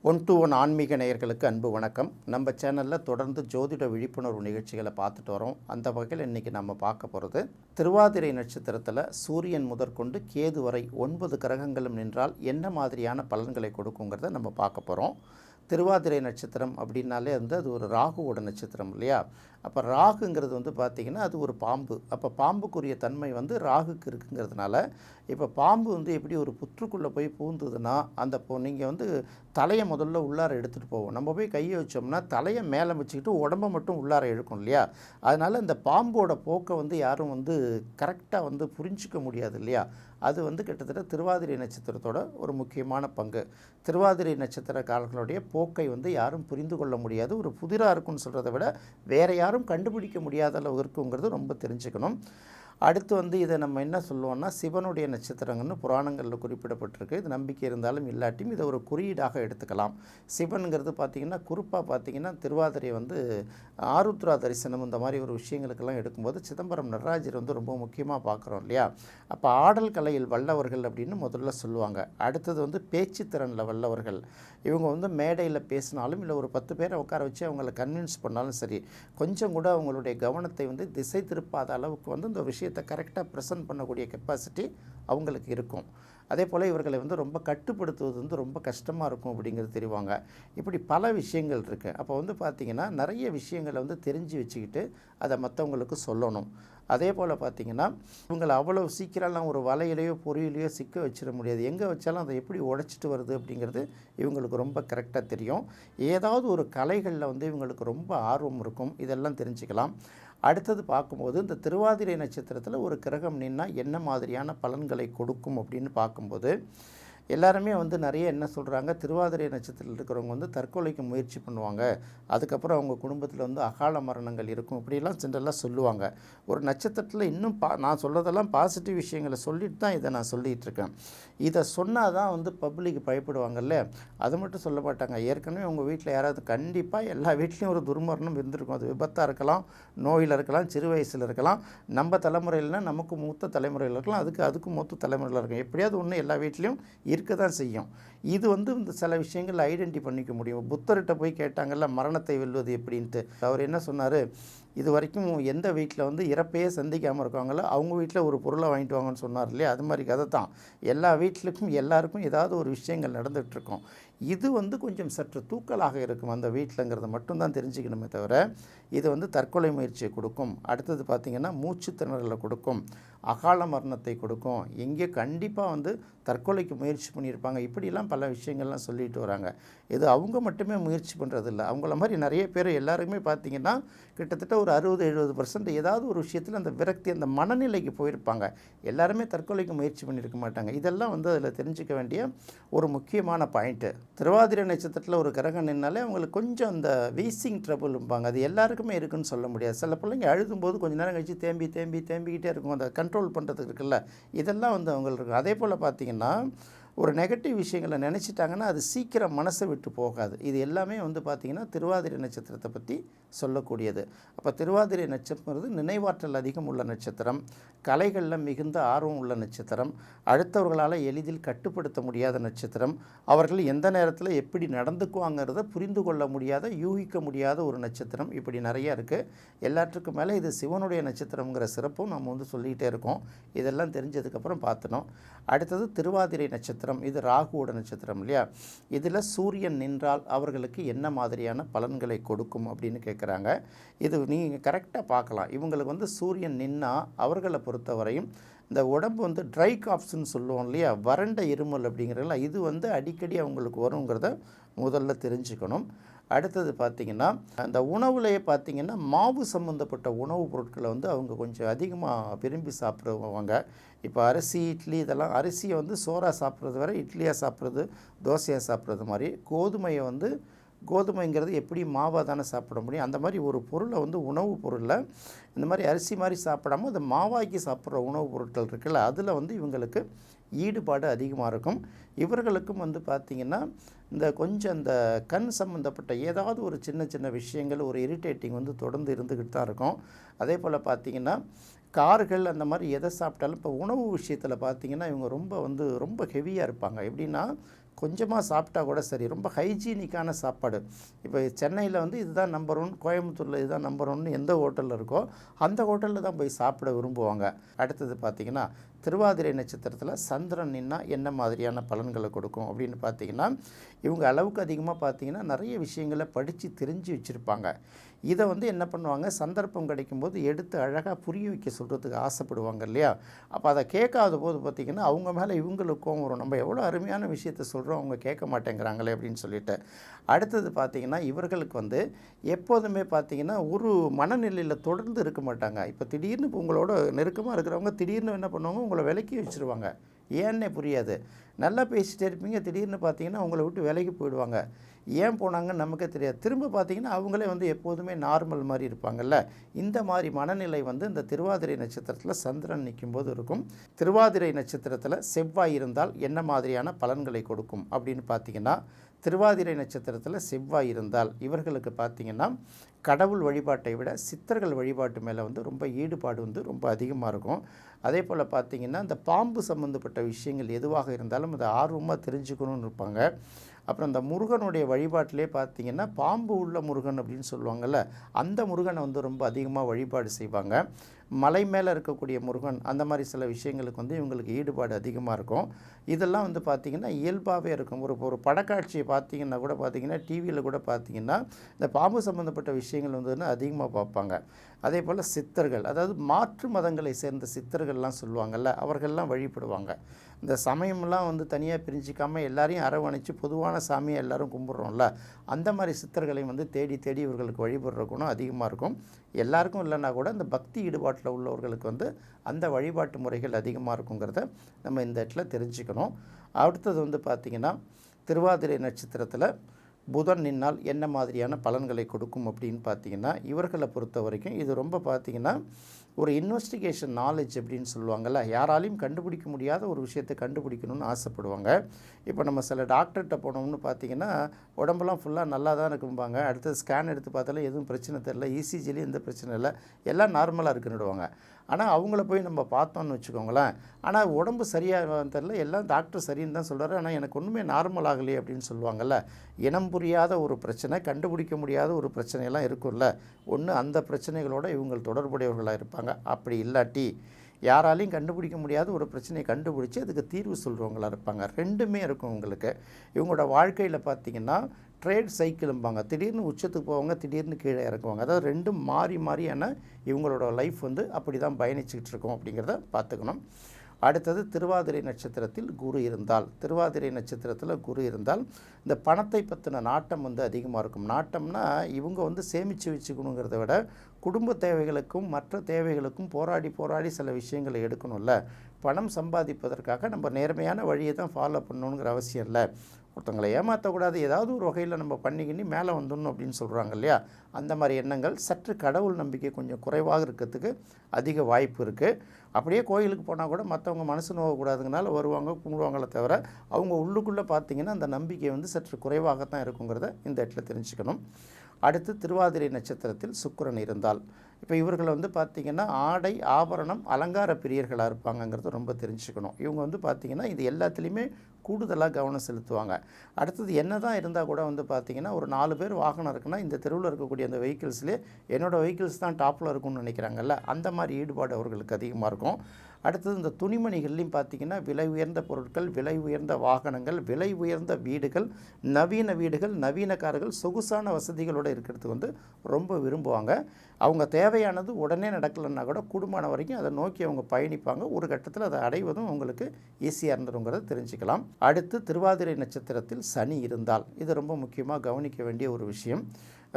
One to one ஆன்மீக நேயர்களுக்கு அன்பு வணக்கம். நம்ம சேனலில் தொடர்ந்து ஜோதிட விழிப்புணர்வு நிகழ்ச்சிகளை பார்த்துட்டு வரோம். அந்த வகையில் இன்றைக்கி நம்ம பார்க்க போகிறது திருவாதிரை நட்சத்திரத்தில் சூரியன் முதற்கொண்டு கேது வரை 9 கிரகங்களும் நின்றால் என்ன மாதிரியான பலன்களை கொடுக்குங்கிறத நம்ம பார்க்க போகிறோம். திருவாதிரை நட்சத்திரம் அப்படின்னாலே அது ஒரு ராகுவோட நட்சத்திரம் இல்லையா? அப்போ ராகுங்கிறது பார்த்திங்கன்னா அது ஒரு பாம்பு. அப்போ பாம்புக்குரிய தன்மை ராகுக்கு இருக்குங்கிறதுனால இப்போ பாம்பு எப்படி ஒரு புற்றுக்குள்ளே போய் பூந்ததுன்னா அந்த நீங்கள் தலையை முதல்ல உள்ளார எடுத்துகிட்டு போவோம். நம்ம போய் கையை வச்சோம்னா தலையை மேலே வச்சுக்கிட்டு உடம்பை மட்டும் உள்ளார இழுக்கும் இல்லையா? அதனால் இந்த பாம்போட போக்கை யாரும் கரெக்டாக புரிஞ்சிக்க முடியாது இல்லையா? அது கிட்டத்தட்ட திருவாதிரை நட்சத்திரத்தோட ஒரு முக்கியமான பங்கு. திருவாதிரை நட்சத்திரக்காரர்களுடைய போக்கை யாரும் புரிந்து கொள்ள முடியாது. ஒரு புதிராக இருக்குன்னு சொல்கிறத விட வேறு யாரும் கண்டுபிடிக்க முடியாத அளவு இருக்குங்கிறது ரொம்ப தெரிஞ்சுக்கணும். அடுத்து இதை நம்ம என்ன சொல்லுவோம்னா சிவனுடைய நட்சத்திரங்கள்னு புராணங்களில் குறிப்பிடப்பட்டிருக்கு. இது நம்பிக்கை இருந்தாலும் இல்லாட்டியும் இதை ஒரு குறியீடாக எடுத்துக்கலாம். சிவனுங்கிறது பார்த்திங்கன்னா குறிப்பாக பார்த்திங்கன்னா திருவாதிரை ஆருத்ரா தரிசனம் இந்த மாதிரி ஒரு விஷயங்களுக்கெல்லாம் எடுக்கும்போது சிதம்பரம் நடராஜர் ரொம்ப முக்கியமாக பார்க்குறோம் இல்லையா? அப்போ ஆடல் கலையில் வல்லவர்கள் அப்படின்னு முதல்ல சொல்லுவாங்க. அடுத்தது பேச்சு திறனில் வல்லவர்கள். இவங்க மேடையில் பேசினாலும் இல்லை ஒரு 10 பேரை உட்கார வச்சு அவங்கள கன்வின்ஸ் பண்ணாலும் சரி, கொஞ்சம் கூட அவங்களுடைய கவனத்தை திசை திருப்பாத அளவுக்கு இந்த விஷயத்தை கரெக்டாக ப்ரெசென்ட் பண்ணக்கூடிய கெப்பாசிட்டி அவங்களுக்கு இருக்கும். அதே போல் இவர்களை ரொம்ப கட்டுப்படுத்துவது ரொம்ப கஷ்டமாக இருக்கும் அப்படிங்கிறது தெரிவாங்க. இப்படி பல விஷயங்கள் இருக்குது. அப்போ பார்த்திங்கன்னா நிறைய விஷயங்களை தெரிஞ்சு வச்சுக்கிட்டு அதை மற்றவங்களுக்கு சொல்லணும். அதே போல் பார்த்திங்கன்னா இவங்களை அவ்வளோ சீக்கிரம்லாம் ஒரு வலையிலையோ பொறியிலையோ சிக்க வச்சிட முடியாது. எங்கே வச்சாலும் அதை எப்படி உடைச்சிட்டு வருது அப்படிங்கிறது இவங்களுக்கு ரொம்ப கரெக்டாக தெரியும். ஏதாவது ஒரு கலைகளில் இவங்களுக்கு ரொம்ப ஆர்வம் இருக்கும். இதெல்லாம் தெரிஞ்சுக்கலாம். அடுத்தது பார்க்கும்போது இந்த திருவாதிரை நட்சத்திரத்தில் ஒரு கிரகம் நின்னால் என்ன மாதிரியான பலன்களை கொடுக்கும் அப்படின்னு பார்க்கும்போது எல்லாருமே நிறைய என்ன சொல்கிறாங்க, திருவாதிரை நட்சத்திரத்தில் இருக்கிறவங்க தற்கொலைக்கு முயற்சி பண்ணுவாங்க, அதுக்கப்புறம் அவங்க குடும்பத்தில் அகால மரணங்கள் இருக்கும், இப்படிலாம் ஜென்ரலாக சொல்லுவாங்க. ஒரு நட்சத்திரத்தில் இன்னும் நான் சொல்கிறதெல்லாம் பாசிட்டிவ் விஷயங்களை சொல்லிட்டு தான் இதை நான் சொல்லிகிட்ருக்கேன். இதை சொன்னால் தான் பப்ளிக் பயப்படுவாங்கல்ல, அது மட்டும் சொல்ல மாட்டாங்க. ஏற்கனவே உங்கள் வீட்டில் யாராவது கண்டிப்பாக எல்லா வீட்லேயும் ஒரு துர்மரணம் இருந்திருக்கும். அது விபத்தாக இருக்கலாம், நோயில் இருக்கலாம், சிறு வயசில் இருக்கலாம், நம்ம தலைமுறையில்னா நமக்கு மூத்த தலைமுறையில் இருக்கலாம், அதுக்கு மூத்த தலைமுறையில் இருக்கும். எப்படியாவது ஒன்று எல்லா வீட்லேயும் இருக்க தான் செய்யும். இது இந்த சில விஷயங்கள் ஐடென்டி பண்ணிக்க முடியும். புத்தர்கிட்ட போய் கேட்டாங்கல்ல மரணத்தை வெல்வது எப்படின்ட்டு. அவர் என்ன சொன்னார், இது வரைக்கும் எந்த வீட்டில் இறப்பையே சந்திக்காமல் இருக்காங்களோ அவங்க வீட்டில் ஒரு பொருளை வாங்கிட்டு வாங்கன்னு சொன்னார் இல்லையா? அது மாதிரி கதை தான். எல்லா வீட்டிலுக்கும் எல்லாருக்கும் ஏதாவது ஒரு விஷயங்கள் நடந்துகிட்ருக்கும். இது கொஞ்சம் சற்று தூக்கலாக இருக்கும் அந்த வீட்டிலங்கிறத மட்டும்தான் தெரிஞ்சுக்கணுமே தவிர இது தற்கொலை முயற்சியை கொடுக்கும். அடுத்தது பார்த்திங்கன்னா மூச்சு திணறலை கொடுக்கும், அகால மரணத்தை கொடுக்கும், எங்கே கண்டிப்பாக தற்கொலைக்கு முயற்சி பண்ணியிருப்பாங்க. இப்படிலாம் பல விஷயங்கள்லாம் சொல்லிட்டு வராங்க. இது அவங்க மட்டுமே முயற்சி பண்ணுறதில்ல, அவங்கள மாதிரி நிறைய பேர் எல்லாருக்குமே பார்த்திங்கன்னா கிட்டத்தட்ட ஒரு 60-70% ஏதாவது ஒரு விஷயத்தில் அந்த விரக்தி அந்த மனநிலைக்கு போயிருப்பாங்க. எல்லாருமே தற்கொலைக்கு முயற்சி பண்ணியிருக்க மாட்டாங்க. இதெல்லாம் அதில் தெரிஞ்சிக்க வேண்டிய ஒரு முக்கியமான பாயிண்ட்டு. திருவாதிரை நட்சத்திரத்தில் ஒரு கிரகம் நின்னாலே அவங்களுக்கு கொஞ்சம் அந்த வீசிங் ட்ரபுள்பாங்க. அது எல்லாருக்குமே இருக்குன்னு சொல்ல முடியாது. சில பிள்ளைங்க அழுதும்போது கொஞ்சம் நேரம் கழிச்சு தேம்பிக்கிட்டே இருக்கும். அதை கண்ட்ரோல் பண்ணுறதுக்கு இருக்குல்ல, இதெல்லாம் அவங்களுக்கு இருக்கும். அதே போல் பார்த்திங்கன்னா ஒரு நெகட்டிவ் விஷயங்களை நினச்சிட்டாங்கன்னா அது சீக்கிரம் மனசை விட்டு போகாது. இது எல்லாமே பார்த்திங்கன்னா திருவாதிரை நட்சத்திரத்தை பற்றி சொல்லக்கூடியது. அப்போ திருவாதிரை நட்சத்திரம் நினைவாற்றல் அதிகம் உள்ள நட்சத்திரம், கலைகளில் மிகுந்த ஆர்வம் உள்ள நட்சத்திரம், அடுத்தவர்களால் எளிதில் கட்டுப்படுத்த முடியாத நட்சத்திரம், அவர்கள் எந்த நேரத்தில் எப்படி நடந்துக்குவாங்கிறத புரிந்து கொள்ள முடியாத யூகிக்க முடியாத ஒரு நட்சத்திரம். இப்படி நிறையா இருக்குது. எல்லாத்துக்கும் மேலே இது சிவனுடைய நட்சத்திரங்கிற சிறப்பும் நம்ம சொல்லிகிட்டே இருக்கோம். இதெல்லாம் தெரிஞ்சதுக்கப்புறம் பார்த்தணும். அடுத்தது திருவாதிரை நட்சத்திரம். இது ராகுவோட நட்சத்திரம் இல்லையா? இதில் சூரியன் நின்றால் அவர்களுக்கு என்ன மாதிரியான பலன்களை கொடுக்கும் அப்படின்னு கேட்குறாங்க. இது நீங்கள் கரெக்டாக பார்க்கலாம். இவங்களுக்கு சூரியன் நின்னால் அவர்களை பொறுத்தவரையும் இந்த உடம்பு ட்ரை காப்ஸ்ன்னு சொல்லுவோம் இல்லையா, வறண்ட இருமல் அப்படிங்கிறதுல இது அடிக்கடி அவங்களுக்கு வருங்கிறத முதல்ல தெரிஞ்சுக்கணும். அடுத்தது பார்த்திங்கன்னா அந்த உணவுலையே பார்த்திங்கன்னா மாவு சம்மந்தப்பட்ட உணவுப் பொருட்களை அவங்க கொஞ்சம் அதிகமாக விரும்பி சாப்பிடுவாங்க. இப்போ அரிசி, இட்லி இதெல்லாம் அரிசியை சோறாக சாப்பிட்றது வேறு, இட்லியாக சாப்பிட்றது, தோசையாக சாப்பிட்றது மாதிரி கோதுமையை கோதுமைங்கிறது எப்படி மாவாக தானே சாப்பிட முடியும், அந்த மாதிரி ஒரு பொருளை உணவுப் பொருளில் இந்த மாதிரி அரிசி மாதிரி சாப்பிடாமல் அதை மாவாக்கி சாப்பிட்ற உணவுப் பொருட்கள் இருக்குல்ல, அதில் இவங்களுக்கு ஈடுபாடு அதிகமாக இருக்கும். இவர்களுக்கும் பார்த்திங்கன்னா இந்த கொஞ்சம் இந்த கண் சம்மந்தப்பட்ட ஏதாவது ஒரு சின்ன சின்ன விஷயங்கள் ஒரு இரிட்டேட்டிங் தொடர்ந்து இருந்துக்கிட்டு தான் இருக்கும். அதே போல் பார்த்திங்கன்னா கார்கள் அந்த மாதிரி எதை சாப்பிட்டாலும் இப்போ உணவு விஷயத்தில் பார்த்திங்கன்னா இவங்க ரொம்ப ரொம்ப ஹெவியாக இருப்பாங்க. எப்படின்னா கொஞ்சமாக சாப்பிட்டா கூட சரி, ரொம்ப ஹைஜீனிக்கான சாப்பாடு. இப்போ சென்னையில் வந்து இதுதான் நம்பர் 1, கோயம்புத்தூரில் இதுதான் நம்பர் 1 எந்த ஹோட்டலில் இருக்கோ அந்த ஹோட்டலில் தான் போய் சாப்பிட விரும்புவாங்க. அடுத்தது பார்த்திங்கன்னா திருவாதிரை நட்சத்திரத்தில் சந்திரன் நின்னா என்ன மாதிரியான பலன்களை கொடுக்கும் அப்படின்னு பார்த்திங்கன்னா, இவங்க அளவுக்கு அதிகமாக பார்த்திங்கன்னா நிறைய விஷயங்களை படித்து தெரிஞ்சு வச்சுருப்பாங்க. இதை வந்து என்ன பண்ணுவாங்க, சந்தர்ப்பம் கிடைக்கும்போது எடுத்து அழகாக புரிய வைக்க சொல்கிறதுக்கு ஆசைப்படுவாங்க இல்லையா. அப்போ அதை கேட்காத போது பார்த்திங்கன்னா அவங்க மேலே இவங்களுக்கும் வரும், நம்ம எவ்வளோ அருமையான விஷயத்தை சொல்கிறோம் அவங்க கேட்க மாட்டேங்கிறாங்களே அப்படின்னு சொல்லிட்டு. அடுத்தது பார்த்திங்கன்னா இவர்களுக்கு வந்து எப்போதுமே பார்த்திங்கன்னா ஒரு மனநிலையில் தொடர்ந்து இருக்க மாட்டாங்க. இப்போ திடீர்னு இப்போ உங்களோட நெருக்கமாக இருக்கிறவங்க திடீர்னு என்ன பண்ணுவாங்க, உங்களை விலக்கி வச்சுருவாங்க. ஏன்னே புரியாது. நல்லா பேசிகிட்டே இருப்பீங்க, திடீர்னு பார்த்திங்கன்னா உங்களை விட்டு விலகி போயிடுவாங்க. ஏன் போனாங்கன்னு நமக்கே தெரியாது. திரும்ப பார்த்திங்கன்னா அவங்களே வந்து எப்போதுமே நார்மல் மாதிரி இருப்பாங்கல்ல. இந்த மாதிரி மனநிலை வந்து இந்த திருவாதிரை நட்சத்திரத்தில் சந்திரன் நிற்கும்போது இருக்கும். திருவாதிரை நட்சத்திரத்தில் செவ்வாய் இருந்தால் என்ன மாதிரியான பலன்களை கொடுக்கும் அப்படின்னு பார்த்திங்கன்னா, திருவாதிரை நட்சத்திரத்தில் செவ்வாய் இருந்தால் இவர்களுக்கு பார்த்திங்கன்னா கடவுள் வழிபாட்டை விட சித்தர்கள் வழிபாட்டு மேலே வந்து ரொம்ப ஈடுபாடு வந்து ரொம்ப அதிகமாக இருக்கும். அதே போல் பார்த்திங்கன்னா இந்த பாம்பு சம்மந்தப்பட்ட விஷயங்கள் எதுவாக இருந்தாலும் அதை ஆர்வமாக தெரிஞ்சுக்கணும்னு இருப்பாங்க. அப்புறம் இந்த முருகனுடைய வழிபாட்டிலே பார்த்திங்கன்னா பாம்பு உள்ள முருகன் அப்படின்னு சொல்லுவாங்கள்ல, அந்த முருகனை வந்து ரொம்ப அதிகமாக வழிபாடு செய்வாங்க. மலை மேலே இருக்கக்கூடிய முருகன் அந்த மாதிரி சில விஷயங்களுக்கு வந்து இவங்களுக்கு ஈடுபாடு அதிகமாக இருக்கும். இதெல்லாம் வந்து பார்த்திங்கன்னா இயல்பாகவே இருக்கும். ஒரு படக்காட்சியை பார்த்திங்கன்னா கூட பார்த்திங்கன்னா டிவியில் கூட பார்த்திங்கன்னா இந்த பாம்பு சம்மந்தப்பட்ட விஷயங்கள் வந்து அதிகமாக பார்ப்பாங்க. அதே போல் சித்தர்கள், அதாவது மாற்று மதங்களை சேர்ந்த சித்தர்கள்லாம் சொல்லுவாங்கள்ல, அவர்கள்லாம் வழிபடுவாங்க. இந்த சமயம்லாம் வந்து தனியாக பிரிஞ்சிக்காமல் எல்லாரையும் அரவணைச்சு பொதுவான சாமியை எல்லோரும் கும்பிட்றோம்ல, அந்த மாதிரி சித்தர்களையும் வந்து தேடி தேடி இவர்களுக்கு வழிபடுற குணம் அதிகமாக இருக்கும். எல்லாருக்கும் இல்லைன்னா கூட இந்த பக்தி ஈடுபாட்டில் உள்ளவர்களுக்கு வந்து அந்த வழிபாட்டு முறைகள் அதிகமாக இருக்குங்கிறத நம்ம இந்த இடத்துல தெரிஞ்சுக்கணும். அடுத்தது வந்து பார்த்திங்கன்னா திருவாதிரை நட்சத்திரத்தில் புதன் நின்னால் என்ன மாதிரியான பலன்களை கொடுக்கும் அப்படின்னு பார்த்திங்கன்னா, இவர்களை பொறுத்த வரைக்கும் இது ரொம்ப பார்த்திங்கன்னா ஒரு இன்வெஸ்டிகேஷன் நாலேஜ் அப்படின்னு சொல்லுவாங்கள்ல, யாராலையும் கண்டுபிடிக்க முடியாத ஒரு விஷயத்தை கண்டுபிடிக்கணும்னு ஆசைப்படுவாங்க. இப்போ நம்ம சில டாக்டர்கிட்ட போனோம்னு பார்த்திங்கன்னா உடம்பெல்லாம் ஃபுல்லாக நல்லா தான் இருக்கும்பாங்க. அடுத்தது ஸ்கேன் எடுத்து பார்த்தாலும் எதுவும் பிரச்சனை தெரில, இசிஜிலையும் எந்த பிரச்சனை இல்லை, எல்லாம் நார்மலாக இருக்குன்னுடுவாங்க. ஆனால் அவங்கள போய் நம்ம பார்த்தோன்னு வச்சுக்கோங்களேன், ஆனால் உடம்பு சரியாக தெரில, எல்லாம் டாக்டர் சரின்னு தான் சொல்கிறாரு, ஆனால் எனக்கு ஒன்றுமே நார்மல் ஆகலையே அப்படின்னு சொல்லுவாங்கள்ல. இனம் புரியாத ஒரு பிரச்சனை, கண்டுபிடிக்க முடியாத ஒரு பிரச்சனையெல்லாம் இருக்கும்ல, ஒன்று அந்த பிரச்சனைகளோட இவங்க தொடர்புடையவர்களாக இருப்பாங்க. அப்படி இல்லாட்டி யாராலையும் கண்டுபிடிக்க முடியாத ஒரு பிரச்சனையை கண்டுபிடிச்சி அதுக்கு தீர்வு சொல்கிறவங்களாக இருப்பாங்க. ரெண்டுமே இருக்கும் உங்களுக்கு. இவங்களோட வாழ்க்கையில் பார்த்திங்கன்னா ட்ரேட் சைக்கிளும்பாங்க, திடீர்னு உச்சத்துக்கு போவாங்க, திடீர்னு கீழே இறக்குவாங்க. அதாவது ரெண்டும் மாறி மாறியான இவங்களோட லைஃப் வந்து அப்படி தான் பயணிச்சுக்கிட்டு இருக்கோம் அப்படிங்கிறத பார்த்துக்கணும். அடுத்தது திருவாதிரை நட்சத்திரத்தில் குரு இருந்தால், திருவாதிரை நட்சத்திரத்தில் குரு இருந்தால் இந்த பணத்தை பற்றின நாட்டம் வந்து அதிகமாக இருக்கும். நாட்டம்னா இவங்க வந்து சேமித்து வச்சுக்கணுங்கிறத விட குடும்ப தேவைகளுக்கும் மற்ற தேவைகளுக்கும் போராடி சில விஷயங்களை எடுக்கணும்ல. பணம் சம்பாதிப்பதற்காக நம்ம நேர்மையான வழியை தான் ஃபாலோ பண்ணணுங்கிற அவசியம் இல்லை. ஒருத்தங்களை ஏமாற்றக்கூடாது, ஏதாவது ஒரு வகையில் நம்ம பண்ணிக்கின்னு மேலே வந்துடணும் அப்படின்னு சொல்கிறாங்க இல்லையா, அந்த மாதிரி எண்ணங்கள் சற்று கடவுள் நம்பிக்கை கொஞ்சம் குறைவாக இருக்கிறதுக்கு அதிக வாய்ப்பு இருக்குது. அப்படியே கோயிலுக்கு போனால் கூட மற்றவங்க மனசு நோகக்கூடாதுங்கனால வருவாங்க, கும்பிடுவாங்களே தவிர அவங்க உள்ளுக்குள்ளே பார்த்திங்கன்னா அந்த நம்பிக்கை வந்து சற்று குறைவாகத்தான் இருக்குங்கிறத இந்த இடத்துல தெரிஞ்சுக்கணும். அடுத்து திருவாதிரை நட்சத்திரத்தில் சுக்கிரன் இருந்தால், இப்போ இவர்கள் வந்து பார்த்திங்கன்னா ஆடை ஆபரணம் அலங்கார பிரியர்களாக இருப்பாங்கங்கிறது ரொம்ப தெரிஞ்சுக்கணும். இவங்க வந்து பார்த்திங்கன்னா இது எல்லாத்துலேயுமே கூடுதலாக கவனம் செலுத்துவாங்க. அடுத்தது என்ன தான் இருந்தால் கூட வந்து பார்த்திங்கன்னா ஒரு 4 பேர் வாகனம் இருக்குன்னா இந்த தெருவில் இருக்கக்கூடிய அந்த வெஹிக்கிள்ஸ்லேயே என்னோடய வெஹிக்கிள்ஸ் தான் டாப்பில் இருக்கும்னு நினைக்கிறாங்கல்ல, அந்த மாதிரி ஈடுபாடு அவர்களுக்கு அதிகமாக இருக்கும். அடுத்தது இந்த துணிமணிகள்லையும் பார்த்திங்கன்னா விலை உயர்ந்த பொருட்கள், விலை உயர்ந்த வாகனங்கள், விலை உயர்ந்த வீடுகள், நவீன வீடுகள், நவீன கார்கள், சொகுசான வசதிகளோடு இருக்கிறதுக்கு வந்து ரொம்ப விரும்புவாங்க. அவங்க தேவையானது உடனே நடக்கலைன்னா கூட குடும்பம் வரைக்கும் அதை நோக்கி அவங்க பயணிப்பாங்க. ஒரு கட்டத்தில் அதை அடைவதும் அவங்களுக்கு ஈஸியாக இருந்துருங்கிறத தெரிஞ்சுக்கலாம். அடுத்து திருவாதிரை நட்சத்திரத்தில் சனி இருந்தால், இது ரொம்ப முக்கியமாக கவனிக்க வேண்டிய ஒரு விஷயம்.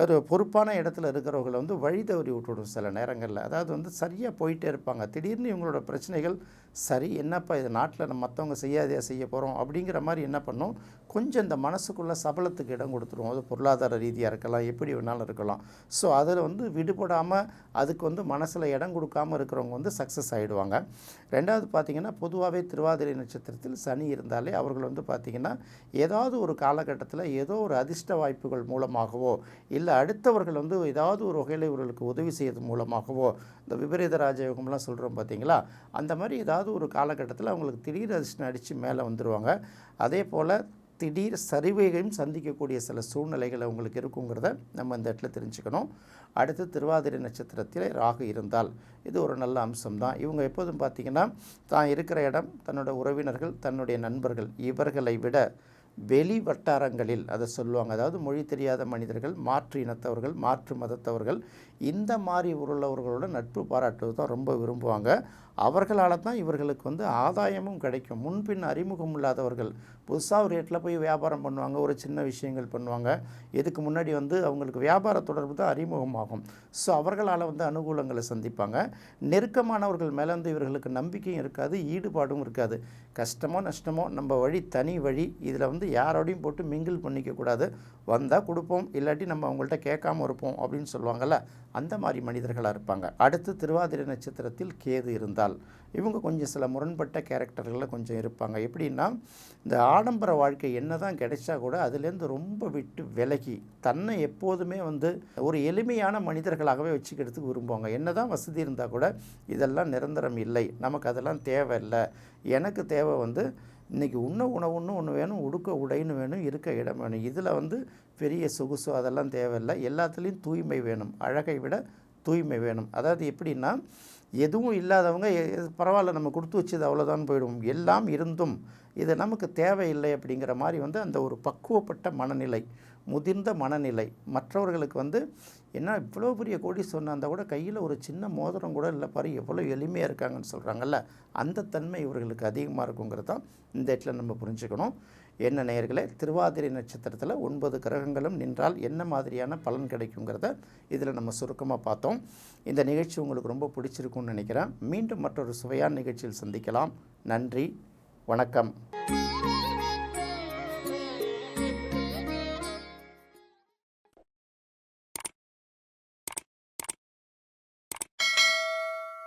ஒரு பொறுப்பான இடத்துல இருக்கிறவங்களை வந்து வழி தவறி விட்டுவிடும் சில நேரங்களில். அதாவது வந்து சரியாக போயிட்டே இருப்பாங்க, திடீர்னு இவங்களோட பிரச்சனைகள் சரி என்னப்பா இது நாட்டில் நம்ம மற்றவங்க செய்யாதையா செய்ய போகிறோம் அப்படிங்கிற மாதிரி என்ன பண்ணும், கொஞ்சம் இந்த மனசுக்குள்ளே சபலத்துக்கு இடம் கொடுத்துருவோம். அது பொருளாதார ரீதியாக இருக்கலாம், எப்படி வேணாலும் இருக்கலாம். ஸோ அதில் வந்து விடுபடாமல் அதுக்கு வந்து மனசில் இடம் கொடுக்காமல் இருக்கிறவங்க வந்து சக்ஸஸ் ஆகிடுவாங்க. ரெண்டாவது பார்த்திங்கன்னா பொதுவாகவே திருவாதிரை நட்சத்திரத்தில் சனி இருந்தாலே அவர்கள் வந்து பார்த்திங்கன்னா ஏதாவது ஒரு காலகட்டத்தில் ஏதோ ஒரு அதிர்ஷ்ட வாய்ப்புகள் மூலமாகவோ இல்லை அடுத்தவர்கள் வந்து ஏதாவது ஒரு வகையில் இவர்களுக்கு உதவி செய்வது மூலமாகவோ, இந்த விபரீத ராஜயோகம்லாம் சொல்கிறோம் பார்த்திங்களா, அந்த மாதிரி ஏதாவது ஒரு காலகட்டத்தில் அவங்களுக்கு திடீர் அதிர்ஷ்டம் அடித்து மேலே வந்துடுவாங்க. அதே போல் திடீர் சரிவையும் சந்திக்கக்கூடிய சில சூழ்நிலைகள் அவங்களுக்கு இருக்குங்கிறத நம்ம இந்த இடத்துல தெரிஞ்சுக்கணும். அடுத்து திருவாதிரை நட்சத்திரத்தில் ராகு இருந்தால் இது ஒரு நல்ல அம்சம்தான். இவங்க எப்போதும் பார்த்திங்கன்னா தான் இருக்கிற இடம், தன்னோட உறவினர்கள், தன்னுடைய நண்பர்கள் இவர்களை விட வெளி வட்டாரங்களில் அதை சொல்லுவாங்க. அதாவது மொழி தெரியாத மனிதர்கள், மாற்று இனத்தவர்கள், மாற்று மதத்தவர்கள், இந்த மாதிரி உள்ளவர்களோட நட்பு பாராட்டுவது தான் ரொம்ப விரும்புவாங்க. அவர்களால் தான் இவர்களுக்கு ஆதாயமும் கிடைக்கும். முன்பின் அறிமுகம் இல்லாதவர்கள் புதுசாக ஒரு ரேட்டில் போய் வியாபாரம் பண்ணுவாங்க, ஒரு சின்ன விஷயங்கள் பண்ணுவாங்க. இதுக்கு முன்னாடி அவங்களுக்கு வியாபார தொடர்பு தான் அறிமுகமாகும். ஸோ அவர்களால் அனுகூலங்களை சந்திப்பாங்க. நெருக்கமானவர்கள் மேலே இவர்களுக்கு நம்பிக்கையும் இருக்காது, ஈடுபாடும் இருக்காது. கஷ்டமோ நஷ்டமோ நம்ம வழி தனி வழி, இதில் யாரோடையும் போட்டு மிங்கிள் பண்ணிக்கக்கூடாது. வந்தால் கொடுப்போம், இல்லாட்டி நம்ம அவங்கள்ட்ட கேட்காம இருப்போம் அப்படின்னு சொல்லுவாங்கள்ல, அந்த மாதிரி மனிதர்களாக இருப்பாங்க. அடுத்து திருவாதிரை நட்சத்திரத்தில் கேது இருந்தால் இவங்க கொஞ்சம் சில முரண்பட்ட கேரக்டர்களில் கொஞ்சம் இருப்பாங்க. எப்படின்னா, இந்த ஆடம்பர வாழ்க்கை என்ன தான் கிடைச்சா கூட அதுலேருந்து ரொம்ப விட்டு விலகி தன்னை எப்போதுமே ஒரு எளிமையான மனிதர்களாகவே வச்சுக்கிறதுக்கு விரும்புவாங்க. என்ன தான் வசதி இருந்தால் கூட இதெல்லாம் நிரந்தரம் இல்லை, நமக்கு அதெல்லாம் தேவையில்லை. எனக்கு தேவை இன்றைக்கி உணவுன்னு ஒன்று வேணும், உடுக்க உடைன்னு வேணும், இருக்க இடம் வேணும். இதில் பெரிய சொகுசு அதெல்லாம் தேவையில்லை. எல்லாத்துலேயும் தூய்மை வேணும், அழகை விட தூய்மை வேணும். அதாவது எப்படின்னா, எதுவும் இல்லாதவங்க பரவாயில்ல நம்ம கொடுத்து வச்சது அவ்வளோதான் போயிடும், எல்லாம் இருந்தும் இது நமக்கு தேவையில்லை அப்படிங்கிற மாதிரி அந்த ஒரு பக்குவப்பட்ட மனநிலை, முதிர்ந்த மனநிலை. மற்றவர்களுக்கு என்ன இவ்வளோ பெரிய கோடீஸ்வரன் இருந்தால் கூட கையில் ஒரு சின்ன மோதிரம் கூட இல்லை பாரு, எவ்வளோ எளிமையாக இருக்காங்கன்னு சொல்கிறாங்கல்ல, அந்த தன்மை இவர்களுக்கு அதிகமாக இருக்குங்கிறது தான் இந்த இடத்துல நம்ம புரிஞ்சுக்கணும். என்ன நேயர்களே, திருவாதிரை நட்சத்திரத்தில் 9 கிரகங்களும் நின்றால் என்ன மாதிரியான பலன் கிடைக்குங்கிறத இதில் நம்ம சுருக்கமாக பார்த்தோம். இந்த நிகழ்ச்சி உங்களுக்கு ரொம்ப பிடிச்சிருக்குன்னு நினைக்கிறேன். மீண்டும் மற்றொரு சுவையான நிகழ்ச்சியில் சந்திக்கலாம். நன்றி, வணக்கம்.